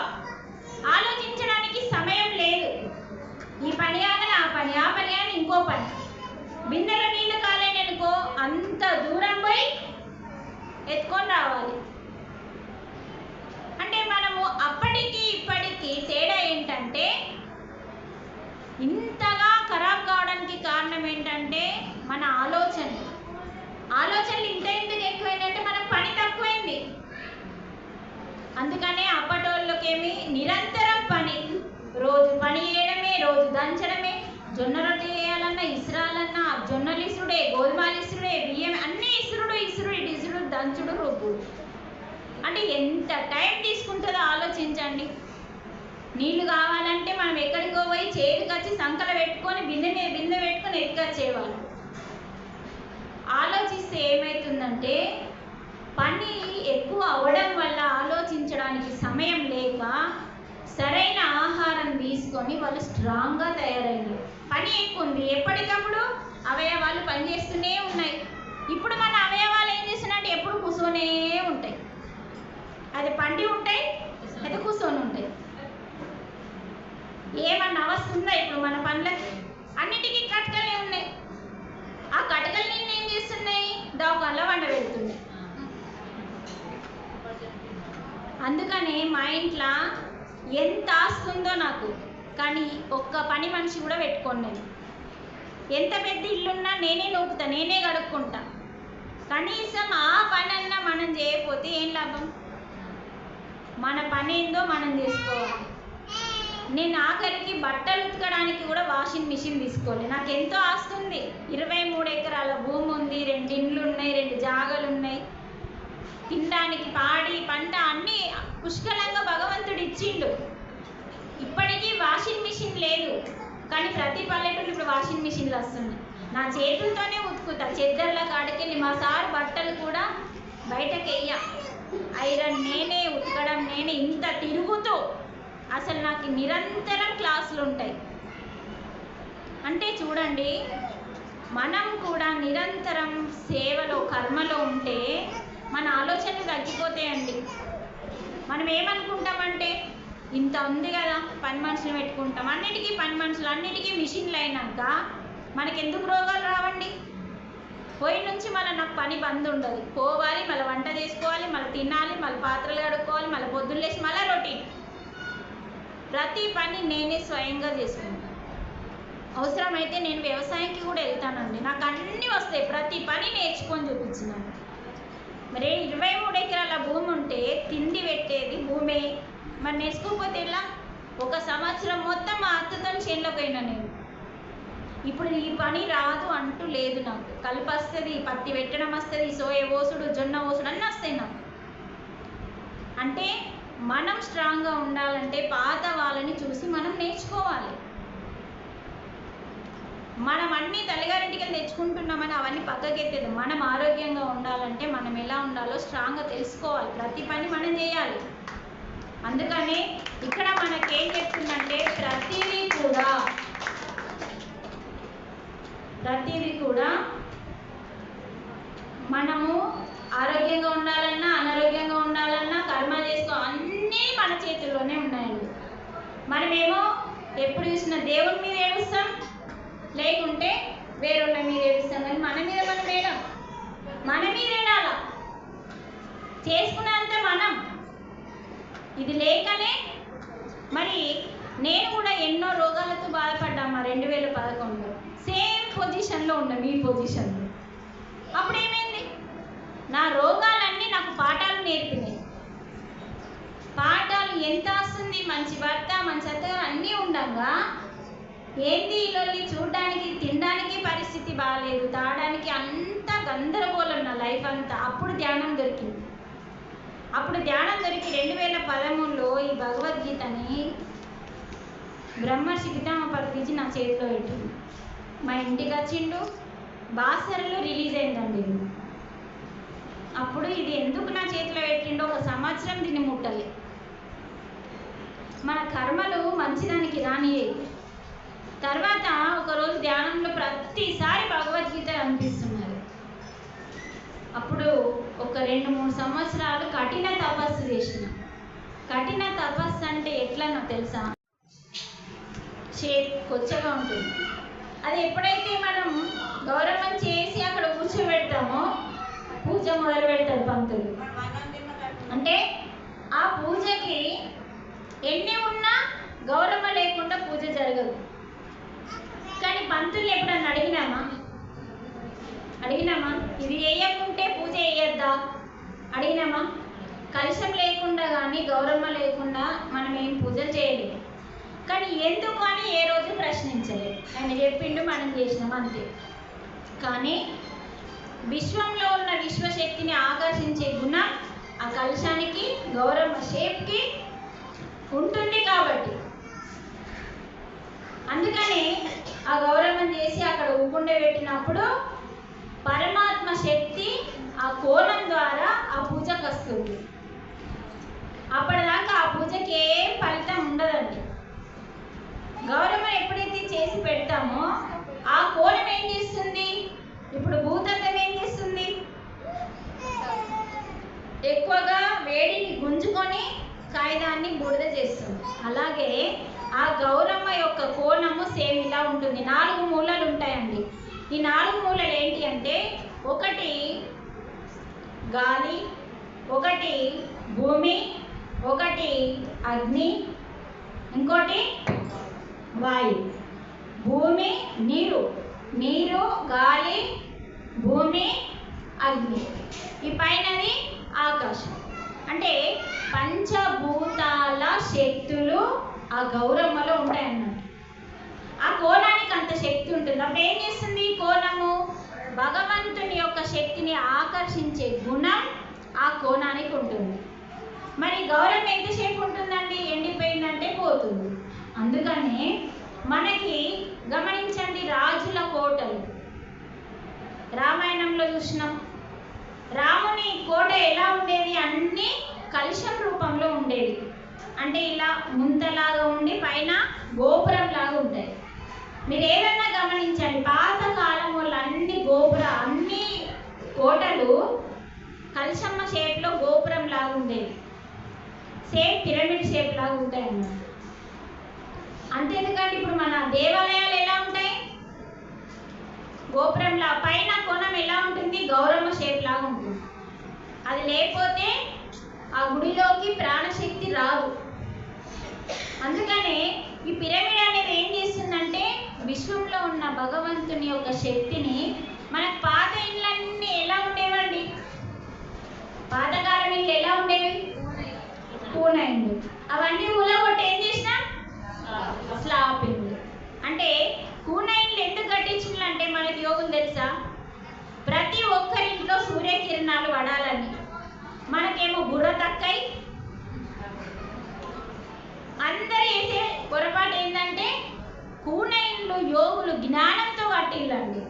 ఆలోచించడానికి సమయం లేదు. ఈ పని ఆగని ఆ పని, ఆ పని అని ఇంకో పని. బిందెలో నీళ్ళు కాలేని అనుకో, అంత దూరం పోయి ఎత్తుకొని రావాలి. అంటే మనము అప్పటికి ఇప్పటికి తేడా ఏంటంటే, ఇంతగా ఖరాబ్ కావడానికి కారణం ఏంటంటే మన ఆలోచనలు ఇంత ఎందుకు ఎక్కువైనాయి దంచడమే. జొన్న రొట్టె చేయాలన్నా ఇసురాలన్నా జొన్నలు ఇసురుడే, గోధుమలు ఇసురుడే, బియ్యం అన్నీ ఇసురుడు ఇసురుడు దంచుడు రుబ్బుడు. అంటే ఎంత టైం తీసుకుంటుందో ఆలోచించండి. నీళ్లు కావాలంటే మనం ఎక్కడికో పోయి చేతికి వచ్చి సంకల పెట్టుకొని బిందె పెట్టుకొని ఎత్తుకొచ్చేవాళ్ళు. ఆలోచిస్తే ఏమవుతుందంటే పని ఎక్కువ అవ్వడం వల్ల ఆలోచించడానికి సమయం లేక సరైన ఆహారం తీసుకొని వాళ్ళు స్ట్రాంగ్గా తయారయ్యారు. పని ఎక్కువ ఉంది, ఎప్పటికప్పుడు అవయవాలు పనిచేస్తూనే ఉన్నాయి. ఇప్పుడు మన అవయవాలు ఏం చేస్తున్నాయంటే ఎప్పుడు కూర్చొనే ఉంటాయి. అది పండి ఉంటాయి, అయితే కూర్చొని ఉంటాయి. ఏమన్నా అవస్థ ఉందా ఇప్పుడు మన పనులకి? అన్నిటికీ కటకలే ఉన్నాయి. ఆ కటకలు నిన్ను ఏం చేస్తున్నాయి? దవాఖానలో వండబెడుతున్నాయి. అందుకనే మా ఇంట్లో ఎంత ఆస్తుందో నాకు, కానీ ఒక్క పని మనిషి కూడా పెట్టుకోను నేను. ఎంత పెద్ద ఇల్లున్నా నేనే నూపుతా, నేనే కడుక్కుంటా. కనీసం ఆ పని అన్నా మనం చేయకపోతే ఏం లాభం? మన పని ఏందో మనం చేసుకోవాలి. నేను ఆఖరికి బట్టలు ఉతకడానికి కూడా వాషింగ్ మిషన్ తీసుకోవాలి. నాకు ఎంతో ఆస్తుంది. 23 ఎకరాల భూమి ఉంది, 2 ఇండ్లు ఉన్నాయి, 2 జాగలు ఉన్నాయి. తినడానికి పాడి పంట అన్నీ పుష్కలంగా భగవంతుడు ఇచ్చిండు. ఇప్పటికీ వాషింగ్ మిషన్ లేదు, కానీ ప్రతి పల్లెటూరు ఇప్పుడు వాషింగ్ మిషన్లు వస్తున్నాయి. నా చేతులతోనే ఉతుకుతా. చెద్దర్ల కాడికెళ్ళి మా సార్ బట్టలు కూడా బయటకు వెయ్య, ఐరన్ నేనే, ఉతకడం నేనే. ఇంత తిరుగుతూ అసలు నాకు నిరంతరం క్లాసులు ఉంటాయి. అంటే చూడండి, మనం కూడా నిరంతరం సేవలో కర్మలో ఉంటే మన ఆలోచనలు తగ్గిపోతాయండి. మనం ఏమనుకుంటామంటే ఇంత ఉంది కదా పని మనుషులు పెట్టుకుంటాం, అన్నిటికీ పని మనుషులు, అన్నిటికీ మిషన్లు అయినాక మనకెందుకు రోగాలు రావండి? పోయి నుంచి మళ్ళీ నాకు పని బంద్ ఉండదు. పోవాలి, మళ్ళీ వంట చేసుకోవాలి, మళ్ళీ తినాలి, మళ్ళీ పాత్రలు కడుక్కోవాలి, మళ్ళీ పొద్దున్న లేచి మళ్ళీ రొటీన్. ప్రతి పని నేనే స్వయంగా చేసుకుంటాను. అవసరమైతే నేను వ్యవసాయానికి కూడా వెళ్తానండి. నాకు అన్నీ వస్తాయి. ప్రతి పని నేర్చుకొని చూపించినాను. మరి 23 ఎకరాల భూమి ఉంటే తిండి పెట్టేది భూమే. మరి నేర్చుకోకపోతే ఎలా? 1 సంవత్సరం మొత్తం మా అత్తతో చేనులోకి పోయినా నేను. ఇప్పుడు ఈ పని రాదు అంటూ లేదు నాకు. కలుపు వస్తుంది, పత్తి పెట్టడం వస్తుంది, సోయ ఓసుడు, జొన్న ఓసుడు అన్నీ వస్తాయి నాకు. అంటే మనం స్ట్రాంగ్గా ఉండాలంటే పాత వాళ్ళని చూసి మనం నేర్చుకోవాలి. మనం అన్నీ తల్లిగారింటికి తెచ్చుకుంటున్నామని అవన్నీ పక్కకెత్తేది. మనం ఆరోగ్యంగా ఉండాలంటే మనం ఎలా ఉండాలో స్ట్రాంగ్గా తెలుసుకోవాలి. ప్రతి పని మనం చేయాలి. అందుకనే ఇక్కడ మనకేం చెప్తుందంటే ప్రతిదీ కూడా మనము ఆరోగ్యంగా ఉండాలన్నా అనారోగ్యంగా ఉండాలన్నా కర్మ చేసుకో అన్నీ మన చేతుల్లోనే ఉన్నాయండి. మనమేమో ఎప్పుడు చూసినా దేవుని మీద ఏడుస్తాం, లేకుంటే వేరొళ్ళ మీద ఏడుస్తాం. కానీ మన మీద మన మీద ఏడాల చేసుకున్నంత మనం. ఇది లేకనే మరి నేను కూడా ఎన్నో రోగాలతో బాధపడ్డామా 2011లో. సేమ్ పొజిషన్లో ఉండే మీ పొజిషన్లో. అప్పుడు ఏమైంది? నా రోగాలన్నీ నాకు పాఠాలు నేర్పినాయి. పాఠాలు ఎంత వస్తుంది? మంచి భర్త, మంచి అత్తగారు అన్నీ ఉండగా ఏంటి ఇల్లు చూడడానికి, తినడానికి పరిస్థితి బాగాలేదు, తాగడానికి అంత గందరగోళం నా లైఫ్ అంతా. అప్పుడు ధ్యానం దొరికింది. 2013లో ఈ భగవద్గీతని బ్రహ్మర్షి పితామ పత్రిజీ నా చేతిలో పెట్టింది. మా ఇంటికి వచ్చిండు. బాసరలో రిలీజ్ అయిందండి. అప్పుడు ఇది ఎందుకు నా చేతిలో పెట్టిండో 1 సంవత్సరం దీన్ని ముట్టలే. మన కర్మలు మంచిదానికి రానియ్యాయి. తర్వాత ఒకరోజు ధ్యానంలో ప్రతిసారి భగవద్గీత అనిపిస్తున్నారు. అప్పుడు ఒక 2-3 సంవత్సరాలు కఠిన తపస్సు చేసిన. కఠిన తపస్సు అంటే ఎట్లనో తెలుసా? కొచ్చగా ఉంటుంది. అది ఎప్పుడైతే మనం గౌరవం చేసి అక్కడ కూర్చోబెడతామో పూజ మొదలు పెడతాడు పంతులు. అంటే ఆ పూజకి ఎన్ని ఉన్నా గౌరవం లేకుండా పూజ జరగదు. కానీ పంతులు ఎప్పుడన్నా అడిగినామా ఇది వేయకుంటే పూజ వేయద్దా? అడిగినామా? కలుషం లేకుండా కానీ గౌరవం లేకుండా మనం ఏం పూజలు చేయలేము. కానీ ఎందుకు అని ఏ రోజు ప్రశ్నించలేదు. ఆయన చెప్పిండు, మనం చేసినాం అంతే. కానీ విశ్వంలో ఉన్న విశ్వశక్తిని ఆకర్షించే గుణం ఆ కలశానికి, గౌరమ్మ షేప్కి ఉంటుంది కాబట్టి అందుకని ఆ గౌరమ్మని చేసి అక్కడ ఊకుండే పెట్టినప్పుడు పరమాత్మ శక్తి ఆ కోణం ద్వారా ఆ పూజకు వస్తుంది. అప్పటిదాకా ఆ పూజకి ఏం ఫలితం ఉండదండి. గౌరమ్మ ఎప్పుడైతే చేసి పెడతామో ఆ కోణం ఏం చేస్తుంది? ఇప్పుడు భూతత్వం ఏం చేస్తుంది? ఎక్కువగా వేడిని గుంజుకొని కాగితాన్ని బూడిద చేస్తుంది. అలాగే ఆ గౌరమ్మ యొక్క కోణము సేమ్ ఇలా ఉంటుంది. 4 మూలలు ఉంటాయండి. ఈ 4 మూలలు ఏంటి అంటే, ఒకటి గాలి, ఒకటి భూమి, ఒకటి అగ్ని, ఇంకోటి వాయు. భూమి నీరు, నీరు గాలి భూమి అగ్ని, ఈ పైనది ఆకాశం. అంటే పంచభూతాల శక్తులు ఆ గౌరమ్మలో ఉంటాయన్నమాట. ఆ కోణానికి అంత శక్తి ఉంటుంది. అప్పుడు ఏం చేస్తుంది? ఈ కోణము భగవంతుని యొక్క శక్తిని ఆకర్షించే గుణం ఆ కోణానికి ఉంటుంది. మరి గౌరవం ఎంతసేపు ఉంటుందండి? ఎండిపోయిందంటే పోతుంది. అందుకనే మనకి గమనించండి, రాజుల కోటలు రామాయణంలో చూసినాం. రాముని కోట ఎలా ఉండేది? అన్ని కలశం రూపంలో ఉండేది. అంటే ఇలా ముంతలాగా ఉండి పైన గోపురం లాగా ఉంటాయి. మీరు ఏదన్నా గమనించండి, పాతకాలం వాళ్ళు అన్ని కోటలు కలశమ్మ షేప్లో గోపురం లాగా ఉండేది. సేమ్ పిరమిడ్ షేప్ లాగా ఉంటాయి అన్నమాట. అంతేందుకంటే ఇప్పుడు మన దేవాలయాలు ఎలా ఉంటాయి? గోపురంలా పైన కోణం ఎలా ఉంటుంది? గౌరమ్మ షేప్ లాగా ఉంటుంది. అది లేకపోతే ఆ గుడిలోకి ప్రాణశక్తి రాదు. అందుకనే ఈ పిరమిడ్ అనేది ఏం చేస్తుందంటే విశ్వంలో ఉన్న భగవంతుని యొక్క శక్తిని, మనకు పాత ఇళ్ళన్నీ ఎలా ఉండేవండి? పాతకాలం ఇళ్ళు ఎలా ఉండేవి? కూన ఇళ్ళు. అవన్నీ ఊలగొట్టి ఏం చేసినా స్లాబ్ ఇళ్ళు. అంటే కూన ఇళ్ళు ఎందుకు కట్టించిందంటే మనకి యోగులు తెలుసా? ప్రతి ఒక్కరింట్లో సూర్యకిరణాలు పడాలని. మనకేమో బుర్ర తక్కై అందరు వేసే పొరపాటు ఏంటంటే కూన ఇండ్లు యోగులు జ్ఞానంతో కట్టిల్లండి.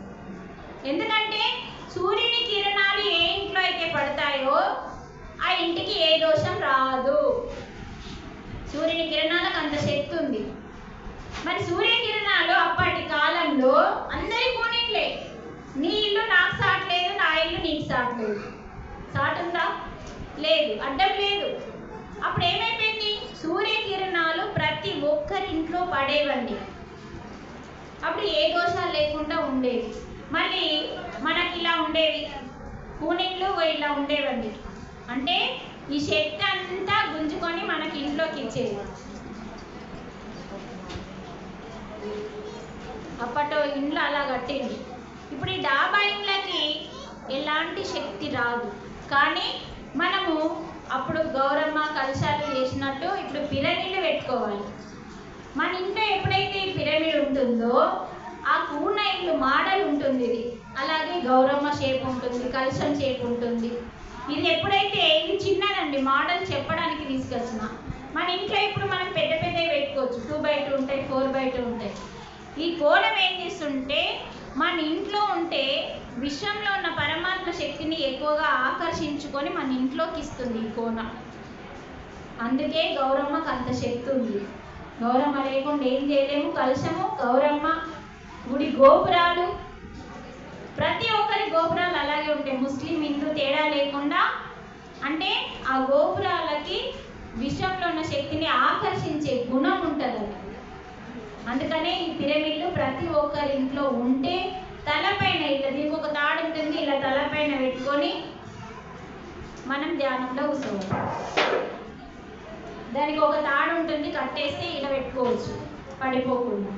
ఎందుకంటే సూర్యుని కిరణాలు ఏ ఇంట్లో అయితే పడతాయో ఆ ఇంటికి ఏ దోషం రాదు. సూర్యుని కిరణాలకు అంత శక్తి ఉంది. మరి సూర్యకిరణాలు అప్పటి కాలంలో అందరి కూనిండ్లే. నీ ఇల్లు నాకు సాట్లేదు, నా ఇల్లు నీకు సాట్లేదు. సాటుందా? లేదు, అడ్డం లేదు. అప్పుడు ఏమైపోయింది? సూర్యకిరణాలు ప్రతి ఒక్కరింట్లో పడేవండి. అప్పుడు ఏ దోషాలు లేకుండా ఉండేవి. మళ్ళీ మనకి ఇలా ఉండేవి కూనిళ్ళు, ఇలా ఉండేవండి. అంటే ఈ శక్తి అంతా గుంజుకొని మనకి ఇంట్లోకి ఇచ్చేది. అప్పట్లో ఇండ్లు అలా కట్టింది. ఇప్పుడు ఈ డాబా ఇండ్లకి ఎలాంటి శక్తి రాదు. కానీ మనము అప్పుడు గౌరమ్మ కలశాలు చేసినట్టు ఇప్పుడు పిరమిడ్లు పెట్టుకోవాలి. మన ఇంట్లో ఎప్పుడైతే ఈ పిరమిడ్ ఉంటుందో ఆ కూన ఇల్లు మోడల్ ఉంటుంది. ఇది అలాగే గౌరమ్మ షేప్ ఉంటుంది, కలశం షేప్ ఉంటుంది. ఇది ఎప్పుడైతే ఇది చిన్నదండి, మోడల్ చెప్పడానికి తీసుకొచ్చిన. మన ఇంట్లో ఇప్పుడు మనం పెద్ద పెద్దవి పెట్టుకోవచ్చు. 2x2 ఉంటాయి, 4x2 ఉంటాయి. ఈ కోణం ఏం చేస్తుంటే మన ఇంట్లో ఉంటే విశ్వంలో ఉన్న పరమాత్మ శక్తిని ఎక్కువగా ఆకర్షించుకొని మన ఇంట్లోకి ఇస్తుంది ఈ కోణం. అందుకే గౌరమ్మకు అంత శక్తి ఉంది. గౌరమ్మ లేకుండా ఏం చేయలేము. కలశము, గౌరమ్మ, గుడి గోపురాలు, ప్రతి ఒక్కరి గోపురాలు అలాగే ఉంటాయి. ముస్లిం, హిందూ తేడా లేకుండా. అంటే ఆ గోపురాలకి విశ్వంలో ఉన్న శక్తిని ఆకర్షించే గుణం ఉంటుంది. అందుకనే ఈ పిరమిడ్లు ప్రతి ఒక్కరి ఇంట్లో ఉంటే తలపైన ఇలా దీనికి ఒక తాడు ఉంటుంది, ఇలా తలపైన పెట్టుకొని మనం ధ్యానంలో కూర్చోవాలి. దానికి ఒక తాడు ఉంటుంది, కట్టేస్తే ఇలా పెట్టుకోవచ్చు పడిపోకుండా.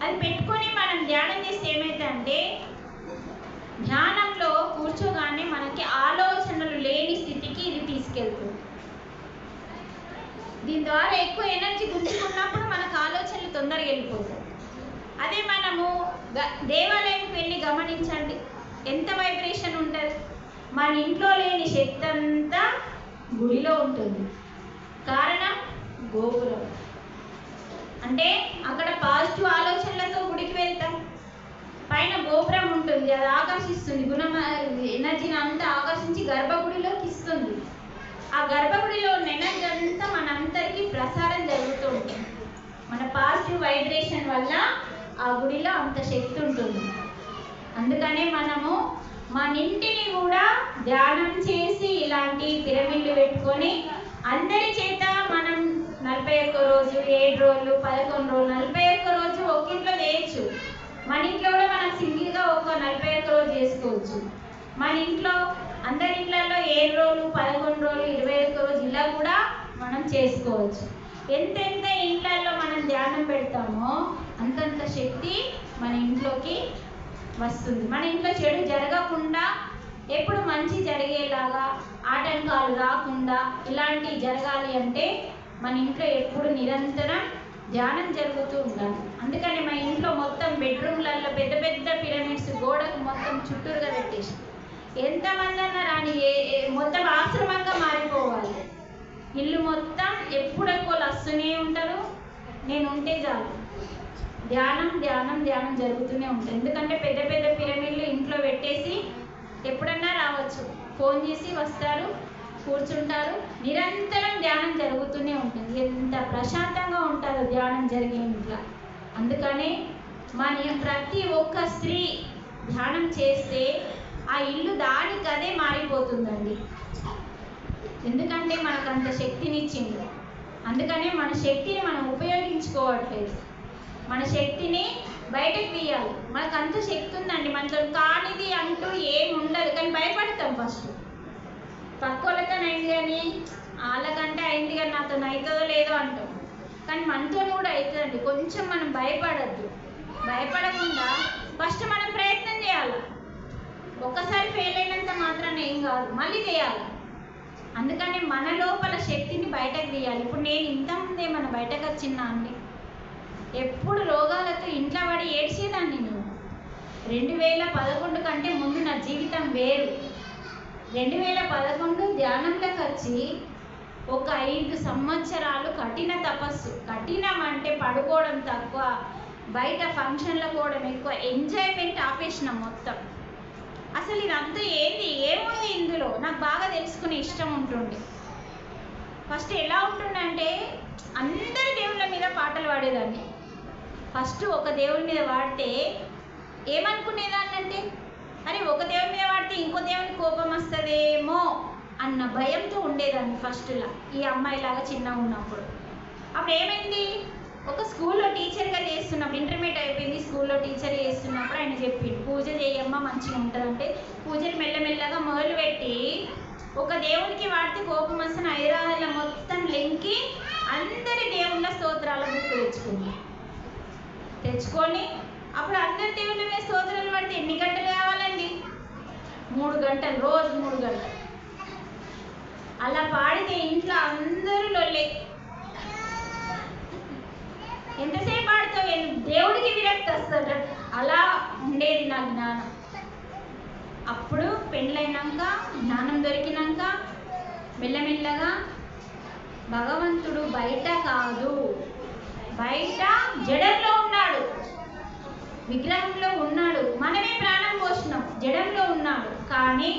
అది పెట్టుకొని మనం ధ్యానం చేస్తే ఏమైందంటే ధ్యానంలో కూర్చోగానే మనకి ఆలోచనలు లేని స్థితికి ఇది తీసుకెళ్తుంది. దీని ద్వారా ఎక్కువ ఎనర్జీ గుంజుకున్నప్పుడు మనకు ఆలోచనలు తొందరగా వెళ్ళిపోతాయి. అదే మనము దేవాలయంకి వెళ్ళి గమనించండి, ఎంత వైబ్రేషన్ ఉంటుంది. మన ఇంట్లో లేని శక్తి అంతా గుడిలో ఉంటుంది. కారణం గోపురం. అంటే అక్కడ పాజిటివ్ ఆలోచనలతో గుడికి వెళ్తాం. పైన గోపురం ఉంటుంది, అది ఆకర్షిస్తుంది, ఎనర్జీని అంతా ఆకర్షించి గర్భగుడిలోకి ఇస్తుంది. ఆ గర్భగుడిలో ఉన్న ఎనర్జీ అంతా మనందరికీ ప్రసారం జరుగుతూ ఉంటుంది. మన పాజిటివ్ వైబ్రేషన్ వల్ల ఆ గుడిలో అంత శక్తి ఉంటుంది. అందుకనే మనము మన ఇంటిని కూడా ధ్యానం చేసి ఇలాంటి పిరమిడ్లు పెట్టుకొని అందరి చేత మనం 41 రోజు, 7 రోజులు, 11 రోజులు, 41 రోజు ఒక ఇంట్లో చేయొచ్చు. మన ఇంట్లో కూడా మనం సింగిల్గా ఒక 41 రోజు చేసుకోవచ్చు. మన ఇంట్లో అందరి ఇంట్లలో 7 రోజులు, 11 రోజులు, 21 రోజు ఇలా కూడా మనం చేసుకోవచ్చు. ఎంతెంత ఇంట్లలో మనం ధ్యానం పెడతామో అంతంత శక్తి మన ఇంట్లోకి వస్తుంది. మన ఇంట్లో చెడు జరగకుండా ఎప్పుడు మంచి జరిగేలాగా, ఆటంకాలు రాకుండా ఇలాంటివి జరగాలి అంటే మన ఇంట్లో ఎప్పుడు నిరంతరం ధ్యానం జరుగుతూ ఉండాలి. అందుకని మా ఇంట్లో మొత్తం బెడ్రూమ్లలో పెద్ద పెద్ద పిరమిడ్స్ గోడకు మొత్తం చుట్టూరుగా పెట్టేసి ఎంతమంది అన్నా రాని మొత్తం ఆశ్రమంగా మారిపోవాలి. ఇల్లు మొత్తం ఎప్పుడెప్పుడు వస్తూనే ఉంటారు. నేను ఉంటే చాలు ధ్యానం ధ్యానం ధ్యానం జరుగుతూనే ఉంటుంది. ఎందుకంటే పెద్ద పెద్ద పిరమిడ్లు ఇంట్లో పెట్టేసి ఎప్పుడన్నా రావచ్చు, ఫోన్ చేసి వస్తారు, కూర్చుంటారు, నిరంతరం ధ్యానం జరుగుతూనే ఉంటుంది. ఎంత ప్రశాంతంగా ఉంటుందో ధ్యానం జరిగే ఇంట్లో. అందుకనే మన ప్రతి ఒక్క స్త్రీ ధ్యానం చేస్తే ఆ ఇల్లు దానికి అదే మారిపోతుందండి. ఎందుకంటే మనకు అంత శక్తినిచ్చింది. అందుకనే మన శక్తిని మనం ఉపయోగించుకోవట్లేదు. మన శక్తిని బయటకు తీయాలి. మనకు అంత శక్తి ఉందండి, మనతో కానిది అంటూ ఏమి ఉండదు. కానీ భయపడతాం ఫస్ట్. పక్కోళ్ళతో అయింది కానీ వాళ్ళకంటే అయింది కానీ నాతో అవుతుందో లేదో అంటాం. కానీ మనతో కూడా అవుతుందండి. కొంచెం మనం భయపడద్దు. భయపడకుండా ఫస్ట్ మనం ప్రయత్నం చేయాలి. ఒక్కసారి ఫెయిల్ అయినంత మాత్రాన ఏం కాదు, మళ్ళీ చేయాలి. అందుకని మన లోపల శక్తిని బయటకు తీయాలి. ఇప్పుడు నేను ఇంతకుముందే మన బయటకు వచ్చినా అండి, ఎప్పుడు రోగాలతో ఇంట్లో పడి ఏడ్చేదాన్ని. నేను 2011 కంటే ముందు నా జీవితం వేరు. 2011 ధ్యానంలోకి వచ్చి ఒక 5 సంవత్సరాలు కఠిన తపస్సు. కఠినం అంటే పడుకోవడం తక్కువ, బయట ఫంక్షన్లకు పోవడం ఎక్కువ, ఎంజాయ్మెంట్ ఆపేసిన మొత్తం. అసలు ఇదంతా ఏముంది ఇందులో నాకు బాగా తెలుసుకునే ఇష్టం ఉంటుండే. ఫస్ట్ ఎలా ఉంటుండంటే అందరి దేవుళ్ళ మీద పాటలు పాడేదాన్ని. ఫస్ట్ ఒక దేవుడి మీద పాడితే ఏమనుకునేదాన్ని అంటే, అరే ఒక దేవుడి మీద పాడితే ఇంకో దేవునికి కోపం వస్తుందేమో అన్న భయంతో ఉండేదాన్ని ఫస్ట్లా. ఈ అమ్మాయిలాగా చిన్నగా ఉన్నప్పుడు. అప్పుడు ఏమైంది, ఒక స్కూల్లో టీచర్గా చేస్తున్నప్పుడు, ఇంటర్మీడియట్ అయిపోయింది, స్కూల్లో టీచర్ చేస్తున్నప్పుడు ఆయన చెప్పిండు పూజ చేయమ్మా మంచిగా ఉంటుందంటే, పూజలు మెల్లమెల్లగా మొదలుపెట్టి ఒక దేవునికి వాడితే కోపం వస్తున్న హైదరాబాద్లో మొత్తం లెంకి అందరి దేవుళ్ళ స్తోత్రాల బుక్ తెచ్చుకొని అప్పుడు అందరి దేవుళ్ళ మీద స్తోత్రాలు పడితే ఎన్ని గంటలు కావాలండి? 3 గంటలు, రోజు 3 గంటలు అలా పాడితే ఇంట్లో అందరూ లొల్లే. ఎంతసేపు పాడతావు, దేవుడికి విరక్తి వస్తుంది. అలా ఉండేది నా జ్ఞానం. అప్పుడు పెళ్ళైనాక జ్ఞానం దొరికినాక మెల్లమెల్లగా భగవంతుడు బయట కాదు, బయట జడంలో ఉన్నాడు, విగ్రహంలో ఉన్నాడు. మనమే ప్రాణం పోసినాం, జడంలో ఉన్నాడు, కానీ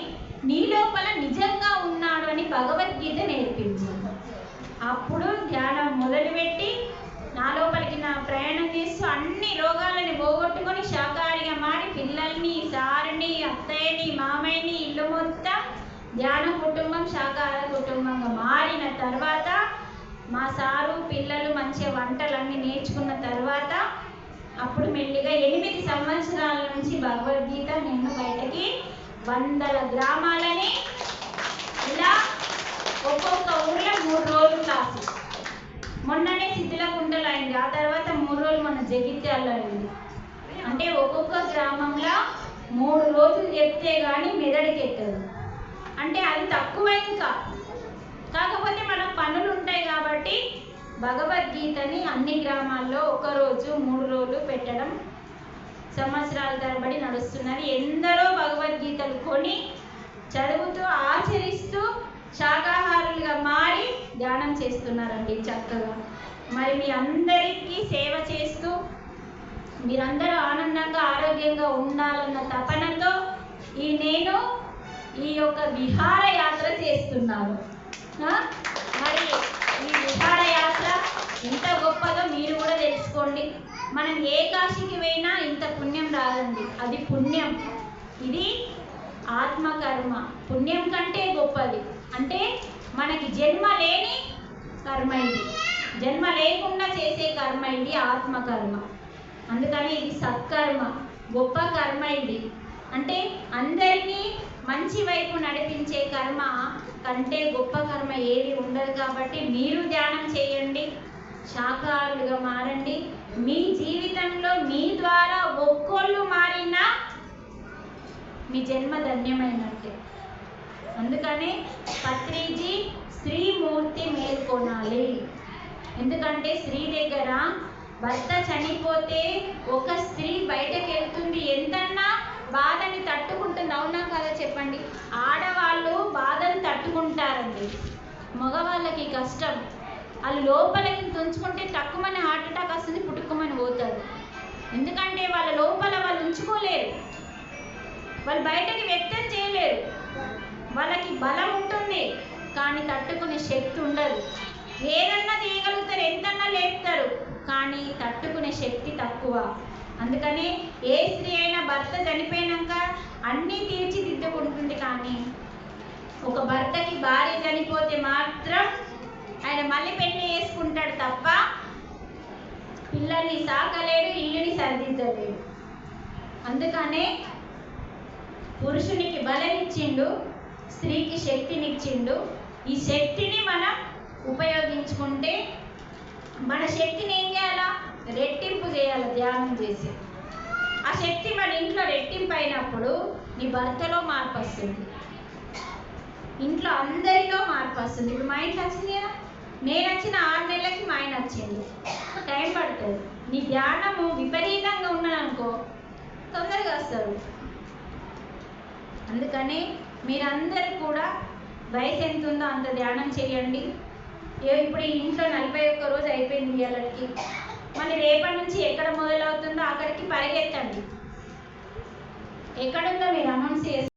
నీ లోపల నిజంగా ఉన్నాడు అని భగవద్గీత నేర్పించింది. అప్పుడు ధ్యానం మొదలుపెట్టి నా లోపలికి నా ప్రయాణం చేస్తూ అన్ని రోగాలని పోగొట్టుకొని శాకాహారిగా మారి పిల్లల్ని, సారుని, అత్తయ్యని, మామయ్యని, ఇల్లు మొత్తం ధ్యాన కుటుంబం, శాకాహార కుటుంబంగా మారిన తర్వాత మా సారు పిల్లలు మంచిగా వంటలన్నీ నేర్చుకున్న తర్వాత అప్పుడు మెల్లిగా 8 సంవత్సరాల నుంచి భగవద్గీత నేను బయటకి 100 గ్రామాలని ఇలా ఒక్కొక్క ఊళ్ళో 3 రోజులు క్లాసు. మొన్ననే సిద్ధిలకుంటలు అయింది, ఆ తర్వాత 3 రోజులు మన జగిత్యాలలో అయింది. అంటే ఒక్కొక్క గ్రామంలో 3 రోజులు చెప్తే కానీ మెదడుకి ఎక్కదు. అంటే అది తక్కువ ఇంకా కాకపోతే మనకు పనులు ఉంటాయి కాబట్టి భగవద్గీతని అన్ని గ్రామాల్లో 1 రోజు 3 రోజులు పెట్టడం సంవత్సరాల తరబడి నడుస్తున్నది. ఎందరో భగవద్గీతలు కొని చదువుతూ ఆచరిస్తూ శాకాహారులుగా మారి ధ్యానం చేస్తున్నారండి చక్కగా. మరి మీ అందరికీ సేవ చేస్తూ మీరందరూ ఆనందంగా ఆరోగ్యంగా ఉండాలన్న తపనతో నేను ఈ యొక్క విహారయాత్ర చేస్తున్నాను. మరి ఈ విహారయాత్ర ఎంత గొప్పదో మీరు కూడా తెలుసుకోండి. మనం ఏ కాశీకి పోయినా ఇంత పుణ్యం రాదండి, అది పుణ్యం. ఇది ఆత్మకర్మ, పుణ్యం కంటే గొప్పది. అంటే మనకి జన్మ లేని కర్మ ఇది, జన్మ లేకుండా చేసే కర్మ ఇది ఆత్మకర్మ. అందుకని ఇది సత్కర్మ, గొప్ప కర్మ ఇది. అంటే అందరినీ మంచి వైపు నడిపించే కర్మ కంటే గొప్ప కర్మ ఏది ఉండదు. కాబట్టి మీరు ధ్యానం చేయండి, శాకాహారులుగా మారండి. మీ జీవితంలో మీ ద్వారా ఒక్కొళ్ళు మారినా మీ జన్మ ధన్యమైనట్టే. అందుకనే పత్రిజీ స్త్రీమూర్తి మేల్కొనాలి. ఎందుకంటే స్త్రీ దగ్గర భర్త చనిపోతే ఒక స్త్రీ బయటకు వెళ్తుంది, ఎంతన్నా బాధని తట్టుకుంటుంది. అవునా కదా చెప్పండి? ఆడవాళ్ళు బాధని తట్టుకుంటారండి, మగవాళ్ళకి కష్టం. వాళ్ళు లోపలికి తుంచుకుంటే తక్కువని హార్ట్ అటాక్ వస్తుంది, పుట్టుకోమని పోతారు. ఎందుకంటే వాళ్ళ లోపల వాళ్ళు ఉంచుకోలేరు, వాళ్ళు బయటకి వ్యక్తం చేయలేరు. వాళ్ళకి బలం ఉంటుంది కానీ తట్టుకునే శక్తి ఉండదు. ఏదన్నా చేయగలుగుతారు, ఎంతన్నా లేపుతారు, కానీ తట్టుకునే శక్తి తక్కువ. అందుకని ఏ స్త్రీ అయినా భర్త చనిపోయినాక అన్నీ తీర్చిదిద్దుకుంటుంది, కానీ ఒక భర్తకి భార్య చనిపోతే మాత్రం ఆయన మళ్ళీ పెళ్లి చేసుకుంటాడు తప్ప పిల్లల్ని సాకలేడు, ఇల్లుని సరిదిద్దలేడు. అందుకనే పురుషునికి బలమిచ్చిండు, స్త్రీకి శక్తినిచ్చిండు. ఈ శక్తిని మనం ఉపయోగించుకుంటే మన శక్తిని ఏం చేయాలా? రెట్టింపు చేయాలి ధ్యానం చేసి. ఆ శక్తి మన ఇంట్లో రెట్టింపు అయినప్పుడు నీ భర్తలో మార్పు వస్తుంది, ఇంట్లో అందరిలో మార్పు వస్తుంది. ఇప్పుడు మా ఇంట్లో వచ్చింది కదా, నేను వచ్చిన 6 నెలలకి మా ఆయన వచ్చింది, టైం పడుతుంది. నీ ధ్యానము విపరీతంగా ఉన్నదనుకో తొందరగా వస్తారు. అందుకని మీరందరూ కూడా వయసు ఎంత ఉందో అంత ధ్యానం చేయండి. ఇప్పుడు ఈ ఇంట్లో 41 రోజు అయిపోయింది ఇవాళకి. మళ్ళీ రేపటి నుంచి ఎక్కడ మొదలవుతుందో అక్కడికి పరిగెత్తండి. ఎక్కడుందో మీరు అనౌన్స్ చేస్తారు.